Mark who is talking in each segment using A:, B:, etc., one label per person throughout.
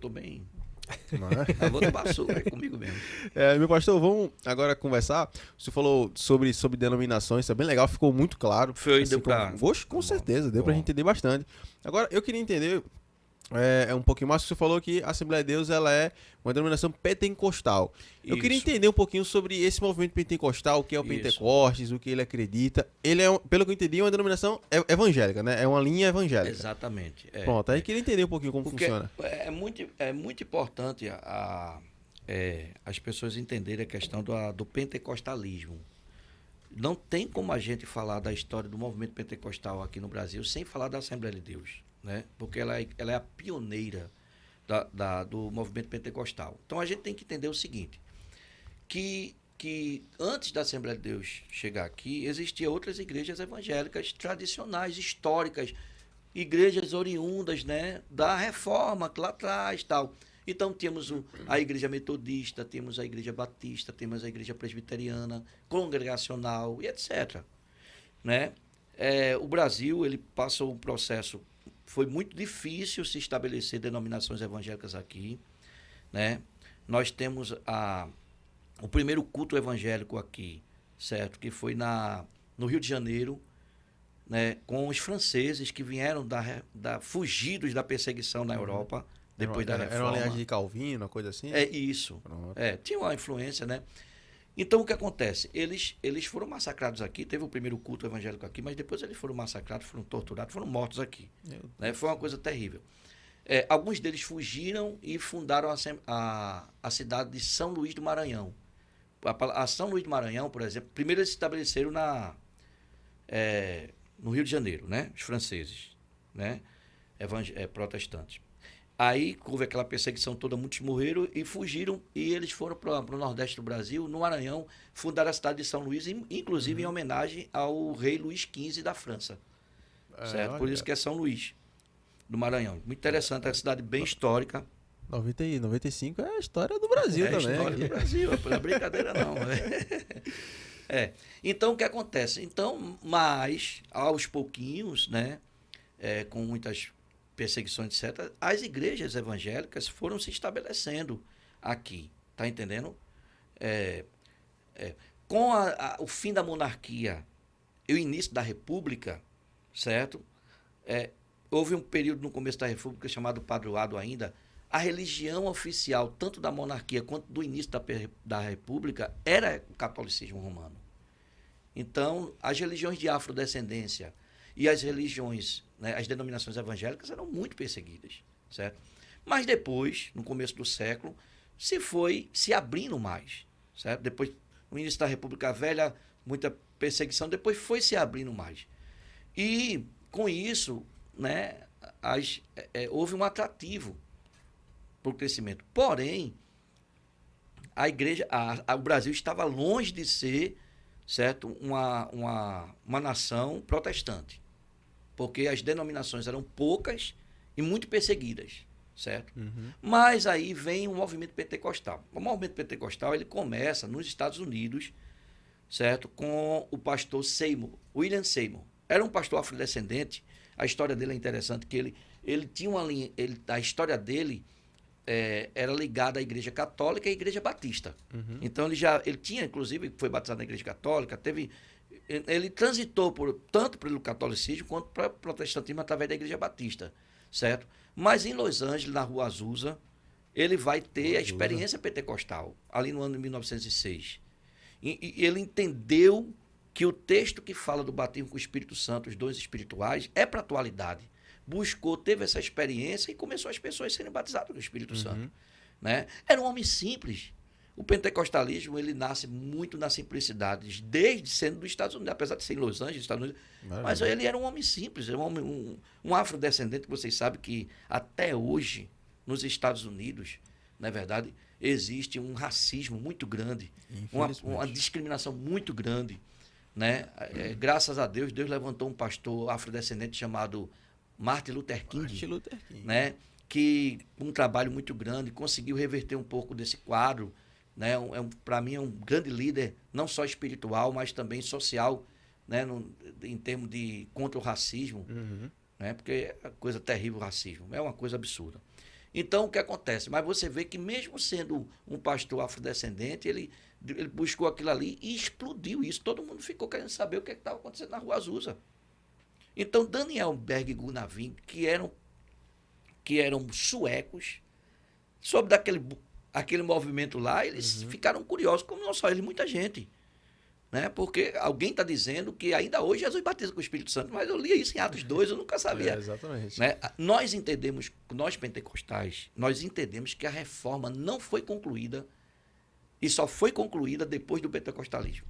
A: tô bem.
B: Mas...
A: A outra passou, é comigo mesmo.
B: Meu pastor, vamos agora conversar. Você falou sobre denominações, isso é bem legal, ficou muito claro.
A: Foi,
B: Assim,
A: deu pra...
B: Oxe,
A: Tá
B: com
A: bom.
B: certeza, deu pra
A: Bom.
B: gente entender bastante. Agora, eu queria entender um pouquinho mais. Você falou que a Assembleia de Deus ela é uma denominação pentecostal. Eu queria
A: Isso,
B: entender um pouquinho sobre esse movimento pentecostal, o que é o
A: isso.
B: Pentecostes, o que ele acredita. Ele é, pelo que eu entendi, uma denominação evangélica, né? É uma linha evangélica.
A: Exatamente.
B: Pronto, aí eu queria entender um pouquinho como
A: Porque
B: funciona.
A: é muito importante as pessoas entenderem a questão do pentecostalismo. Não tem como a gente falar da história do movimento pentecostal aqui no Brasil sem falar da Assembleia de Deus, né? Porque ela é a pioneira do movimento pentecostal. Então a gente tem que entender o seguinte, que antes da Assembleia de Deus chegar aqui, existiam outras igrejas evangélicas tradicionais, históricas, igrejas oriundas, né, da reforma lá atrás, tal. Então temos a igreja metodista, temos a igreja batista, temos a igreja presbiteriana, congregacional e etc. Né? O Brasil ele passou um processo, foi muito difícil se estabelecer denominações evangélicas aqui, né? Nós temos o primeiro culto evangélico aqui, certo? Que foi no Rio de Janeiro, né, com os franceses que vieram fugidos da perseguição na Europa, depois da
B: Era uma linhagem
A: reforma.
B: de Calvino, uma coisa assim?
A: É isso.
B: Pronto.
A: Tinha uma influência, né? Então o que acontece? Eles foram massacrados aqui, teve o primeiro culto evangélico aqui, mas depois eles foram massacrados, foram torturados, foram mortos aqui. Né? Foi uma coisa terrível. Alguns deles fugiram e fundaram a cidade de São Luís do Maranhão. A São Luís do Maranhão, por exemplo, primeiro eles se estabeleceram no Rio de Janeiro, né? Os franceses, né? Protestantes. Aí houve aquela perseguição toda, muitos morreram e fugiram, e eles foram para o Nordeste do Brasil, no Maranhão, fundaram a cidade de São Luís, inclusive em homenagem ao rei Luís XV da França. Certo? Por isso que é São Luís do Maranhão. Muito interessante, é uma cidade bem histórica.
B: 95 é a história do Brasil também.
A: É a história do Brasil, não é brincadeira não. Então, o que acontece? Então, mas, aos pouquinhos, né, com muitas perseguições, etc., as igrejas evangélicas foram se estabelecendo aqui, tá entendendo? Com o fim da monarquia e o início da república, certo? Houve um período no começo da república chamado padroado ainda. A religião oficial, tanto da monarquia quanto do início da república, era o catolicismo romano. Então, as religiões de afrodescendência e as religiões, né, as denominações evangélicas eram muito perseguidas, certo? Mas depois, no começo do século, se foi se abrindo mais, certo? Depois, no início da República Velha, muita perseguição, depois foi se abrindo mais. E, com isso, né, houve um atrativo para o crescimento. Porém, a igreja, o Brasil estava longe de ser, certo, uma nação protestante, porque as denominações eram poucas e muito perseguidas, certo? Mas aí vem o movimento pentecostal. O movimento pentecostal ele começa nos Estados Unidos, certo, com o pastor Seymour, William Seymour. Era um pastor afrodescendente. A história dele é interessante, que ele tinha uma linha, a história dele era ligada à Igreja Católica e à Igreja Batista. Então ele tinha, inclusive, foi batizado na Igreja Católica, ele transitou tanto pelo catolicismo quanto para o protestantismo através da Igreja Batista, certo? Mas em Los Angeles, na Rua Azusa, ele vai ter a experiência pentecostal, ali no ano de 1906. E ele entendeu que o texto que fala do batismo com o Espírito Santo, os dons espirituais, é para a atualidade. Teve essa experiência e começou as pessoas a serem batizadas com o Espírito Santo. Né? Era um homem simples. O pentecostalismo, ele nasce muito na simplicidade, desde sendo dos Estados Unidos, apesar de ser em Los Angeles, Estados Unidos. Mas ele era um homem simples, um afrodescendente, que vocês sabem que até hoje, nos Estados Unidos, na verdade, existe um racismo muito grande, uma discriminação muito grande. Né? Graças a Deus, Deus levantou um pastor afrodescendente chamado Martin Luther King, né? Que um trabalho muito grande conseguiu reverter um pouco desse quadro, né? Para mim é um grande líder, não só espiritual, mas também social, né? Em termos de contra o racismo, né? Porque é uma coisa terrível o racismo, é uma coisa absurda. Então, o que acontece? Mas você vê que mesmo sendo um pastor afrodescendente, ele buscou aquilo ali e explodiu isso. Todo mundo ficou querendo saber o que estava acontecendo na Rua Azusa. Então, Daniel Berg e Gunavin, que eram suecos, sob aquele movimento lá, eles ficaram curiosos, como não só ele, muita gente. Né? Porque alguém está dizendo que ainda hoje Jesus batiza com o Espírito Santo, mas eu li isso em Atos 2, eu nunca sabia.
B: Exatamente.
A: Né? Nós pentecostais, nós entendemos que a reforma não foi concluída e só foi concluída depois do pentecostalismo.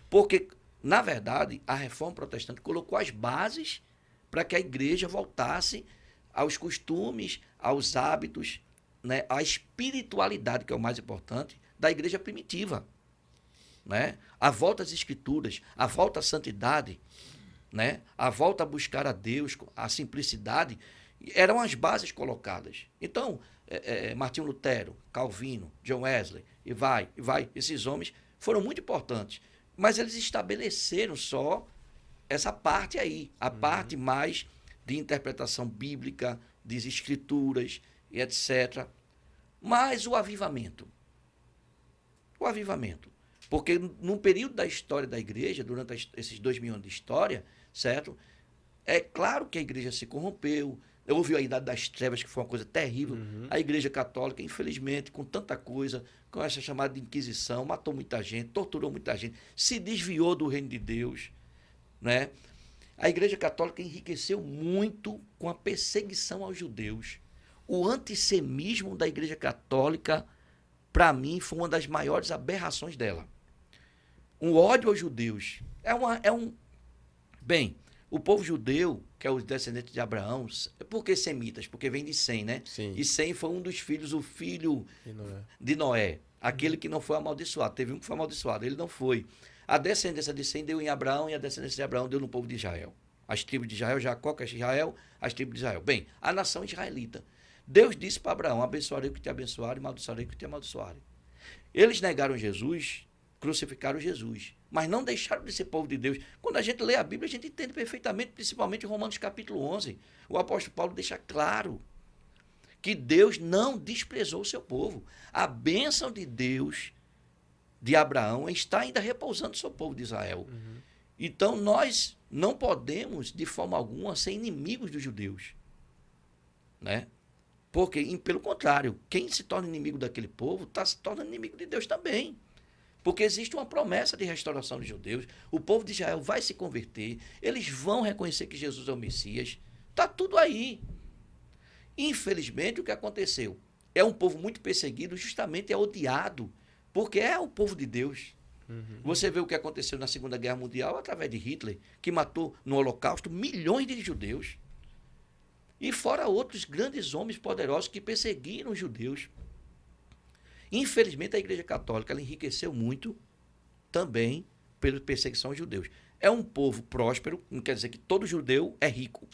A: Porque, na verdade, a reforma protestante colocou as bases para que a igreja voltasse aos costumes, aos hábitos, né? À espiritualidade, que é o mais importante, da igreja primitiva. Né? A volta às escrituras, a volta à santidade, né? A volta a buscar a Deus, a simplicidade, eram as bases colocadas. Então, Martinho Lutero, Calvino, John Wesley, e vai, esses homens foram muito importantes, mas eles estabeleceram só essa parte aí, a parte mais de interpretação bíblica, das escrituras, e etc. Mas o avivamento, porque num período da história da igreja, durante esses 2000 anos de história, certo? É claro que a igreja se corrompeu, houve a Idade das Trevas, que foi uma coisa terrível. A igreja católica, infelizmente, com tanta coisa, com essa chamada de Inquisição, matou muita gente, torturou muita gente, se desviou do reino de Deus, né? A igreja católica enriqueceu muito com a perseguição aos judeus. O antissemismo da igreja católica, para mim, foi uma das maiores aberrações dela. Um ódio aos judeus. Bem, o povo judeu, que é os descendentes de Abraão, por que semitas? Porque vem de Sem, né?
B: Sim.
A: E Sem foi um dos filhos, o filho de Noé. Aquele que não foi amaldiçoado. Teve um que foi amaldiçoado, ele não foi. A descendência de Sem deu em Abraão e a descendência de Abraão deu no povo de Israel. As tribos de Israel, Jacó, que é Israel, as tribos de Israel. Bem, a nação israelita. Deus disse para Abraão, abençoarei o que te abençoarem e amaldiçoarei o que te amaldiçoarem. Eles negaram Jesus, crucificaram Jesus, mas não deixaram de ser povo de Deus. Quando a gente lê a Bíblia, a gente entende perfeitamente, principalmente em Romanos capítulo 11. O apóstolo Paulo deixa claro que Deus não desprezou o seu povo. A bênção de Deus, de Abraão, está ainda repousando sobre o povo de Israel. Então, nós não podemos, de forma alguma, ser inimigos dos judeus. Né? Porque, pelo contrário, quem se torna inimigo daquele povo está se tornando inimigo de Deus também. Porque existe uma promessa de restauração dos judeus. O povo de Israel vai se converter. Eles vão reconhecer que Jesus é o Messias. Está tudo aí. Infelizmente, o que aconteceu? É um povo muito perseguido, justamente é odiado, porque é o povo de Deus. Você vê o que aconteceu na Segunda Guerra Mundial através de Hitler, que matou no Holocausto milhões de judeus. E fora outros grandes homens poderosos que perseguiram os judeus. Infelizmente, a Igreja Católica ela enriqueceu muito também pela perseguição aos judeus. É um povo próspero, não quer dizer que todo judeu é rico,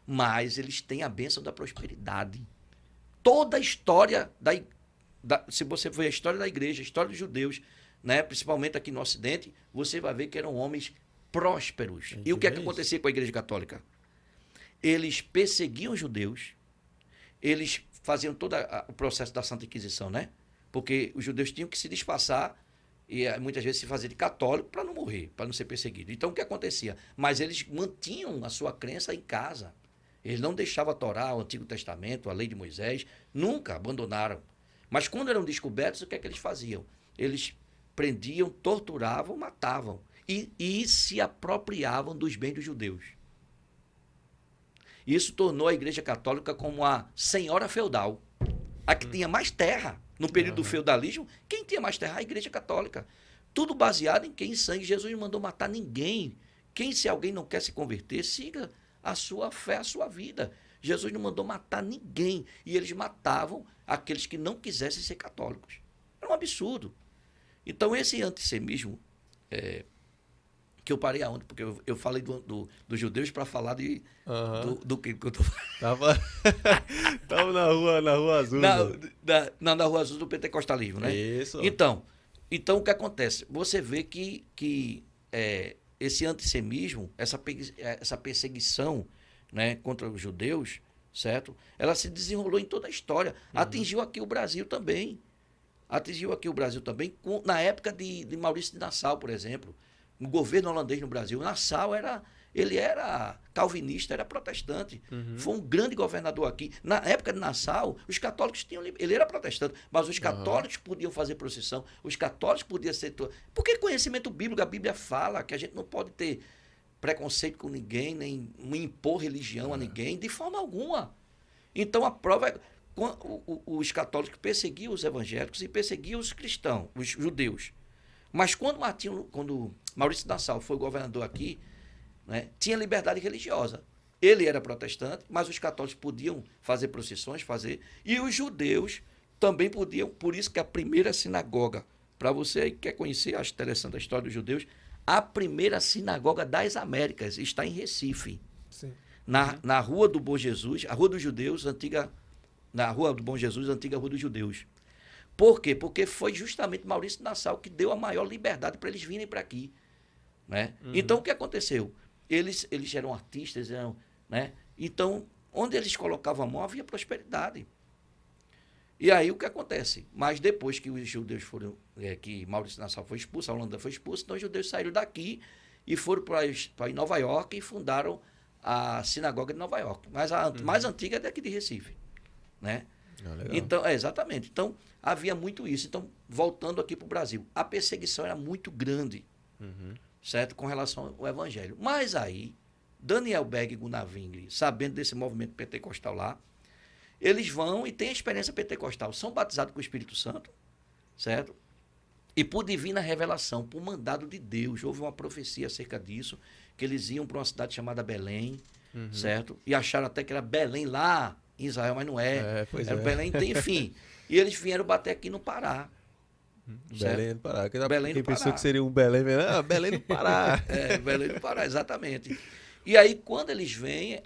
A: mas eles têm a bênção da prosperidade. Toda a história, se você ver a história da igreja, a história dos judeus, né, principalmente aqui no Ocidente, você vai ver que eram homens prósperos. E o que é que acontecia com a Igreja Católica? Eles perseguiam os judeus, eles faziam todo o processo da Santa Inquisição, né? Porque os judeus tinham que se disfarçar e muitas vezes se fazer de católico para não morrer, para não ser perseguido. Então, o que acontecia? Mas eles mantinham a sua crença em casa. Eles não deixavam a Torá, o Antigo Testamento, a lei de Moisés, nunca abandonaram. Mas quando eram descobertos, o que é que eles faziam? Eles prendiam, torturavam, matavam e se apropriavam dos bens dos judeus. Isso tornou a Igreja Católica como a senhora feudal. A que tinha mais terra no período do feudalismo, quem tinha mais terra? A Igreja Católica. Tudo baseado em quem? Em sangue. Jesus não mandou matar ninguém. Se alguém não quer se converter, siga a sua fé, a sua vida. Jesus não mandou matar ninguém. E eles matavam aqueles que não quisessem ser católicos. Era um absurdo. Então, esse antissemismo, que eu parei aonde? Porque eu falei dos judeus para falar do que eu tô falando.
B: Tava na Rua Azul.
A: Na Rua Azul do pentecostalismo, né?
B: Isso.
A: Então o que acontece? Você vê que esse antissemismo, essa perseguição, né, contra os judeus, certo? Ela se desenrolou em toda a história. Atingiu aqui o Brasil também. Na época de Maurício de Nassau, por exemplo. No governo holandês no Brasil. Nassau ele era calvinista, era protestante. Foi um grande governador aqui. Na época de Nassau, os católicos tinham... Ele era protestante, mas os católicos podiam fazer procissão, os católicos podiam ser... Porque conhecimento bíblico, a Bíblia fala que a gente não pode ter preconceito com ninguém, nem impor religião a ninguém, de forma alguma. Então, a prova é... Os católicos perseguiam os evangélicos e perseguiam os cristãos, os judeus. Mas quando Maurício de Nassau foi governador aqui, né, tinha liberdade religiosa. Ele era protestante, mas os católicos podiam fazer procissões, e os judeus também podiam. Por isso que a primeira sinagoga, para você aí que quer conhecer, acho interessante a história dos judeus, a primeira sinagoga das Américas está em Recife.
C: Sim.
A: Na Rua do Bom Jesus, a Rua dos Judeus, na Rua do Bom Jesus, antiga Rua dos Judeus. Por quê? Porque foi justamente Maurício de Nassau que deu a maior liberdade para eles virem para aqui. Né? Então, o que aconteceu? Eles eram artistas, né? Então, onde eles colocavam a mão, havia prosperidade. E aí, o que acontece? Mas depois que os judeus foram, que Maurício de Nassau foi expulso, a Holanda foi expulsa, então os judeus saíram daqui e foram para Nova York e fundaram a sinagoga de Nova York. Mas a mais antiga é daqui de Recife. Né? Então, exatamente. Então, havia muito isso. Então, voltando aqui para o Brasil, a perseguição era muito grande, certo? Com relação ao evangelho. Mas aí, Daniel Berg e Gunnar Wingre, sabendo desse movimento pentecostal lá, eles vão e têm a experiência pentecostal, são batizados com o Espírito Santo, certo? E por divina revelação, por mandado de Deus, houve uma profecia acerca disso, que eles iam para uma cidade chamada Belém, certo? E acharam até que era Belém lá em Israel, mas não é. Era Belém, enfim. E eles vieram bater aqui no Pará.
B: Belém do Pará.
A: Belém do
B: Quem pensou
A: Pará.
B: que seria um Belém, Belém do Pará.
A: Belém do Pará, exatamente. E aí, quando eles vêm,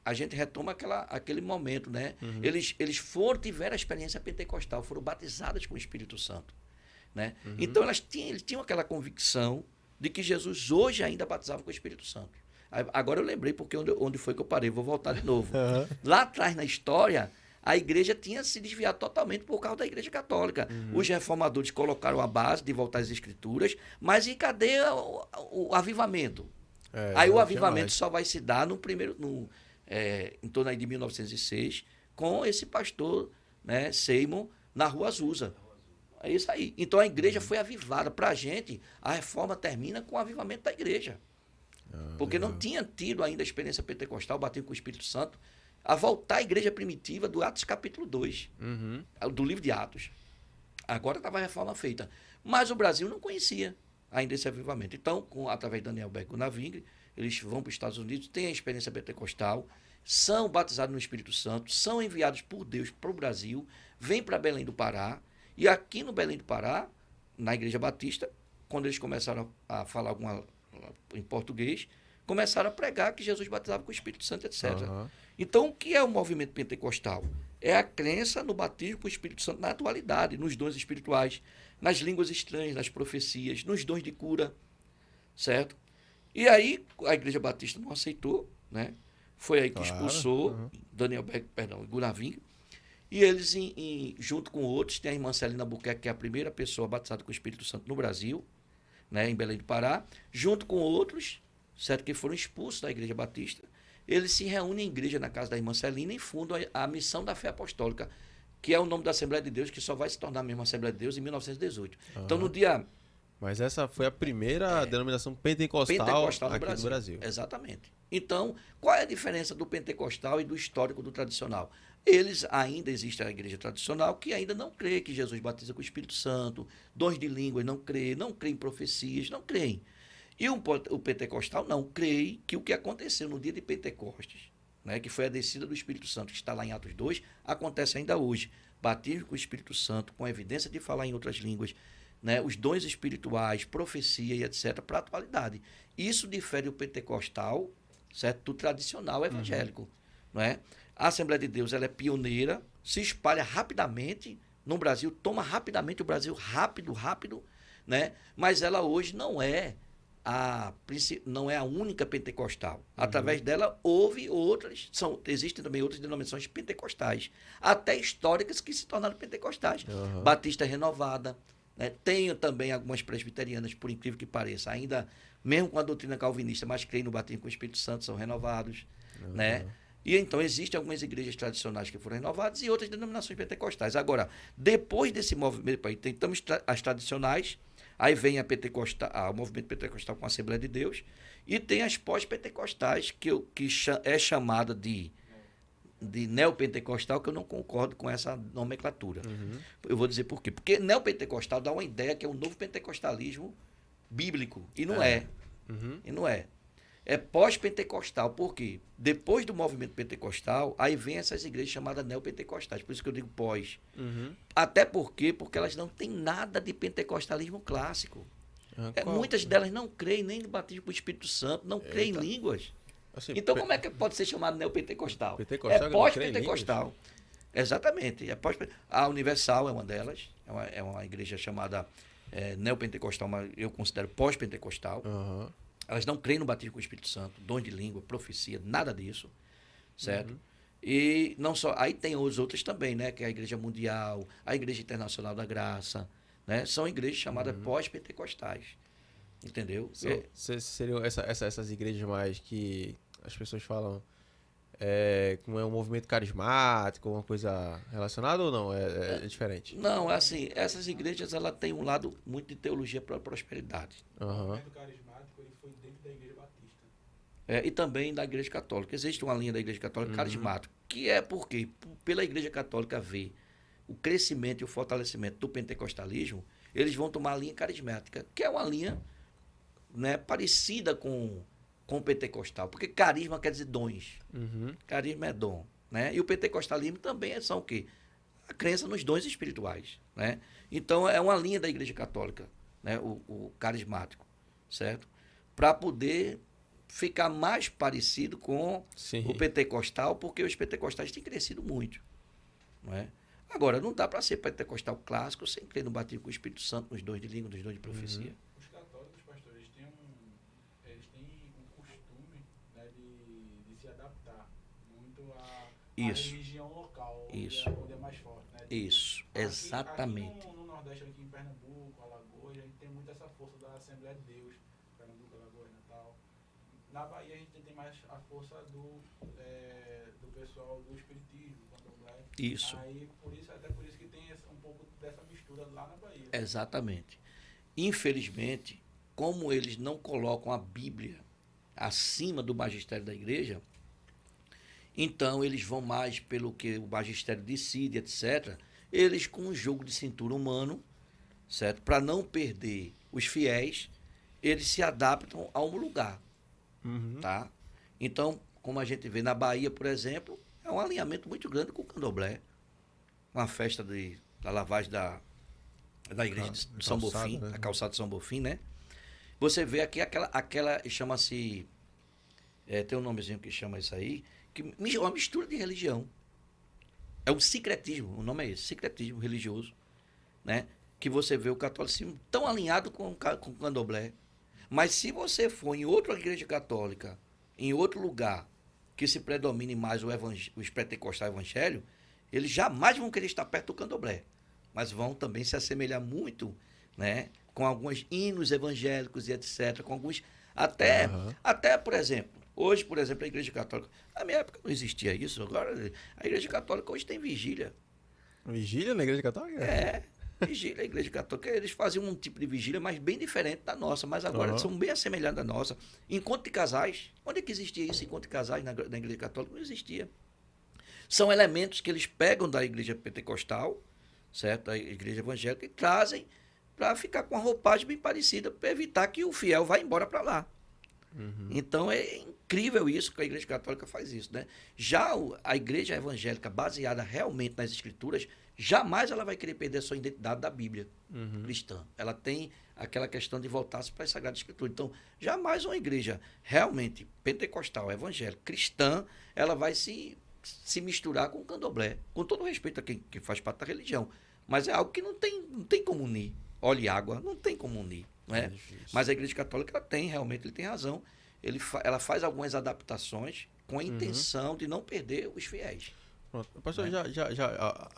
A: a gente retoma aquele momento, né? Eles tiveram a experiência pentecostal, foram batizados com o Espírito Santo. Né? Então, eles tinham aquela convicção de que Jesus hoje ainda batizava com o Espírito Santo. Agora eu lembrei porque onde foi que eu parei, vou voltar de novo. Lá atrás na história, a igreja tinha se desviado totalmente por causa da igreja católica. Os reformadores colocaram a base de voltar às escrituras, mas e cadê o avivamento? Aí o avivamento só vai se dar em torno aí de 1906, com esse pastor, né, Seymour, na Rua Azusa. É isso aí. Então a igreja foi avivada. Para a gente, a reforma termina com o avivamento da igreja. Porque não tinha tido ainda a experiência pentecostal, batendo com o Espírito Santo, a voltar à igreja primitiva do Atos capítulo 2, do livro de Atos. Agora estava a reforma feita. Mas o Brasil não conhecia ainda esse avivamento. Então, através de Daniel Berg e Gunnar Wingre, eles vão para os Estados Unidos, têm a experiência pentecostal, são batizados no Espírito Santo, são enviados por Deus para o Brasil, vêm para Belém do Pará, e aqui no Belém do Pará, na Igreja Batista, quando eles começaram a falar em português, começaram a pregar que Jesus batizava com o Espírito Santo, etc. Então, o que é o movimento pentecostal? É a crença no batismo com o Espírito Santo na atualidade, nos dons espirituais, nas línguas estranhas, nas profecias, nos dons de cura, certo? E aí, a Igreja Batista não aceitou, né? Foi aí que expulsou Gunnar Wingre. E eles, junto com outros, tem a irmã Celina Buquerque, que é a primeira pessoa batizada com o Espírito Santo no Brasil, né, em Belém do Pará, junto com outros, certo, que foram expulsos da Igreja Batista. Eles se reúnem em igreja na casa da irmã Celina e fundam a Missão da Fé Apostólica, que é o nome da Assembleia de Deus, que só vai se tornar a mesma Assembleia de Deus em 1918. Então, no dia...
B: Mas essa foi a primeira denominação pentecostal aqui no Brasil.
A: Exatamente. Então, qual é a diferença do pentecostal e do histórico do tradicional? Eles ainda existe a igreja tradicional que ainda não crê que Jesus batiza com o Espírito Santo, dons de línguas, não crê em profecias, não creem. E o pentecostal não crê que o que aconteceu no dia de Pentecostes, né, que foi a descida do Espírito Santo, que está lá em Atos 2, acontece ainda hoje. Batismo com o Espírito Santo, com evidência de falar em outras línguas, né, os dons espirituais, profecia e etc., para a atualidade. Isso difere o pentecostal, certo, do tradicional evangélico. Não é? A Assembleia de Deus ela é pioneira, se espalha rapidamente no Brasil, toma rapidamente o Brasil, rápido, né? Mas ela hoje não é não é a única pentecostal. Através dela, houve outras, existem também outras denominações pentecostais, até históricas que se tornaram pentecostais. Batista Renovada, né? Tenho também algumas presbiterianas, por incrível que pareça, ainda, mesmo com a doutrina calvinista, mas creem no batismo com o Espírito Santo, são renovados, né? E então existem algumas igrejas tradicionais que foram renovadas e outras denominações pentecostais. Agora, depois desse movimento, aí temos as tradicionais, aí vem o movimento pentecostal com a Assembleia de Deus, e tem as pós-pentecostais, que é chamada de neopentecostal, que eu não concordo com essa nomenclatura. Eu vou dizer por quê. Porque neopentecostal dá uma ideia que é o novo pentecostalismo bíblico, e não é. E não é. É pós-pentecostal, por quê? Depois do movimento pentecostal, aí vem essas igrejas chamadas neopentecostais, por isso que eu digo pós. Até porque elas não têm nada de pentecostalismo clássico. Muitas delas não creem nem no batismo com o Espírito Santo, não creem em línguas.
B: Assim,
A: Então, como é que pode ser chamado neopentecostal?
B: Pentecostal
A: É pós-pentecostal. Exatamente. A Universal é uma delas, é uma igreja chamada neopentecostal, mas eu considero pós-pentecostal. Elas não creem no batismo com o Espírito Santo, dom de língua, profecia, nada disso, certo? E não só, aí tem as outras também, né, que é a Igreja Mundial, a Igreja Internacional da Graça, né? São igrejas chamadas pós-pentecostais, entendeu?
B: Seriam essas igrejas mais que as pessoas falam como é um movimento carismático, uma coisa relacionada ou não? É diferente?
A: Não, é assim, essas igrejas, ela tem um lado muito de teologia para a prosperidade.
C: O movimento carismático ele foi dentro da Igreja Batista.
A: E também da Igreja Católica. Existe uma linha da Igreja Católica carismática, que é porque, pela Igreja Católica ver o crescimento e o fortalecimento do pentecostalismo, eles vão tomar a linha carismática, que é uma linha, né, parecida com o pentecostal, porque carisma quer dizer dons. Carisma é dom, né? E o pentecostalismo também são o quê? A crença nos dons espirituais, né? Então é uma linha da Igreja Católica, né? O carismático, certo? Para poder ficar mais parecido com o pentecostal, porque os pentecostais têm crescido muito, não é? Agora, não dá para ser pentecostal clássico sem crer no batismo com o Espírito Santo, nos dons de língua, nos dons de profecia.
C: Os católicos, pastor, eles têm um costume, né, de se adaptar muito à religião local, onde é mais forte, né?
A: Isso, exatamente.
C: Aqui no Nordeste, aqui em Pernambuco, Alagoas, a gente tem muito essa força da Assembleia de Deus, Pernambuco, Alagoas, Natal. Na Bahia, a gente tem mais a força do pessoal do Espiritismo, do Candomblé.
A: Isso.
C: Aí, até por isso que tem um pouco dessa mistura lá na Bahia.
A: Exatamente. Infelizmente, como eles não colocam a Bíblia acima do magistério da igreja, então eles vão mais pelo que o magistério decide, etc. Eles, com um jogo de cintura humano, certo? Para não perder os fiéis, eles se adaptam a um lugar, tá? Então, como a gente vê na Bahia, por exemplo, é um alinhamento muito grande com o candomblé. Uma festa da lavagem da igreja de São Bofim, a calçada de São Bofim, né? Você vê aqui aquela chama-se, tem um nomezinho que chama isso aí, que é uma mistura de religião. É um sincretismo, o nome é esse, sincretismo religioso, né? Que você vê o catolicismo tão alinhado com o candomblé. Mas se você for em outra igreja católica, em outro lugar, que se predomine mais os pentecostais evangélicos, eles jamais vão querer estar perto do candomblé, mas vão também se assemelhar muito, né, com alguns hinos evangélicos e etc, com alguns até, por exemplo, hoje, por exemplo, a Igreja Católica, na minha época não existia isso, agora a Igreja Católica hoje tem vigília.
B: Vigília na Igreja Católica?
A: Vigília, a Igreja Católica, eles faziam um tipo de vigília, mas bem diferente da nossa, mas agora são bem assemelhados à nossa. Encontro de casais, onde é que existia isso, encontro de casais na Igreja Católica? Não existia. São elementos que eles pegam da Igreja Pentecostal, certo? Da Igreja Evangélica, e trazem para ficar com uma roupagem bem parecida, para evitar que o fiel vá embora para lá. Então é incrível isso que a Igreja Católica faz isso, né? Já a Igreja Evangélica, baseada realmente nas Escrituras, jamais ela vai querer perder a sua identidade da Bíblia cristã. Ela tem aquela questão de voltar-se para a Sagrada Escritura. Então, jamais uma igreja realmente pentecostal, evangélica, cristã, ela vai se misturar com o candomblé, com todo o respeito a quem faz parte da religião. Mas é algo que não tem como unir. Óleo e água, não tem como unir. né?
B: difícil.
A: Mas a Igreja Católica realmente ele tem razão. Ela faz algumas adaptações com a intenção de não perder os fiéis.
B: Pronto. Pastor,
A: Né?
B: já